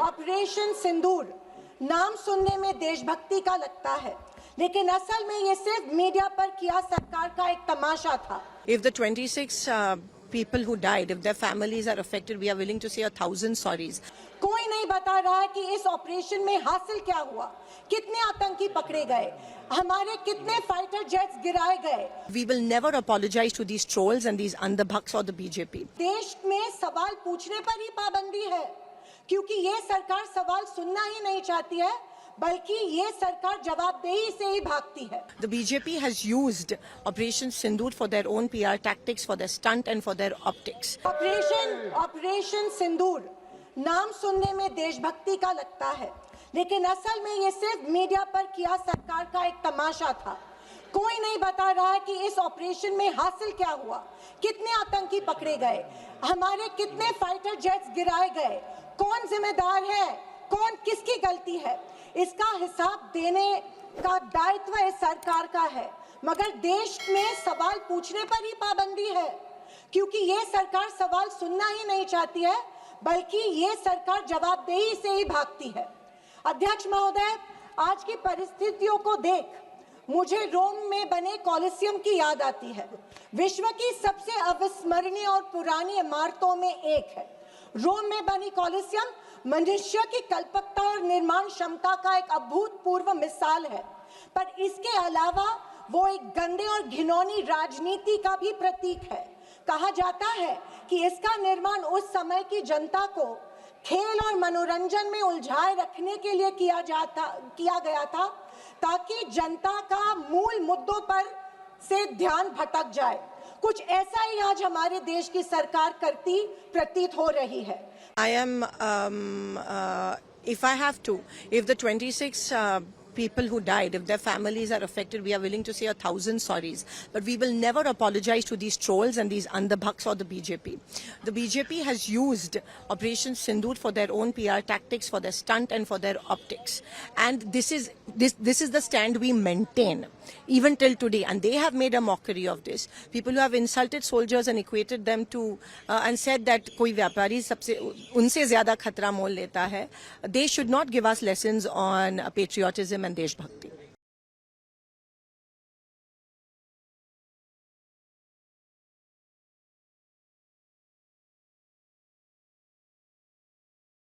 Operation Sindoor नाम सुनने में देशभक्ति का लगता है, लेकिन असल में ये सिर्फ मीडिया पर किया सरकार का एक तमाशा था। If the 26 people who died, if their families are affected, we are willing to say 1,000 sorries. कोई नहीं बता रहा है कि इस ऑपरेशन में हासिल क्या हुआ, कितने आतंकी पकड़े गए, हमारे कितने फाइटर जेट्स गिराए गए। We will never apologize to these trolls and these andhabhaks or the BJP. देश में सवाल पूछने पर ही पाबंदी है, क्योंकि ये सरकार सवाल सुनना ही नहीं चाहती है, बल्कि ये सरकार जवाबदेही से ही भागती है। The BJP has used Operation Sindoor for their own PR tactics, for their stunt and for their optics. Operation Sindoor नाम सुनने में देशभक्ति का लगता है, लेकिन असल में ये सिर्फ मीडिया पर किया सरकार का एक तमाशा था। कोई नहीं बता रहा है कि इस ऑपरेशन में हासिल क्या हुआ, कितने आतंकी पकड़े गए, हमारे कितने फाइटर जेट्स गिराए गए, कौन जिम्मेदार है, कौन किसकी गलती है, इसका हिसाब देने का दायित्व इस सरकार का है। मगर देश में सवाल पूछने पर ही पाबंदी है, क्योंकि ये सरकार सवाल सुनना ही नहीं चाहती है, बल्कि ये सरकार जवाबदेही से ही भागती है। अध्यक्ष महोदय, आज की परिस्थितियों को देख मुझे रोम में बने कॉलिसियम की याद आती है। विश्व की सबसे अविस्मरणीय और पुरानी इमारतों में एक है। रोम में बनी कॉलिसियम मनुष्य की कल्पकता और निर्माण क्षमता का एक अभूतपूर्व मिसाल है, पर इसके अलावा वो एक गंदे और घिनौनी राजनीति का भी प्रतीक है। कहा जाता है कि इसका निर्माण उस समय की जनता को खेल और मनोरंजन में उलझाए रखने के लिए किया गया था, ताकि जनता का मूल मुद्दों पर से ध्यान भटक जाए। कुछ ऐसा ही आज हमारे देश की सरकार करती प्रतीत हो रही है। I am, if I have to, if the 26 people who died, if their families are affected, we are willing to say 1,000 sorries. But we will never apologize to these trolls and these andhabhaks or the BJP. The BJP has used Operation Sindoor for their own PR tactics, for their stunt and for their optics. And this is the stand we maintain even till today. And they have made a mockery of this. People who have insulted soldiers and equated them to and said that koi vyapari unse zyada khatra mol leta hai. They should not give us lessons on patriotism and deshbhakti.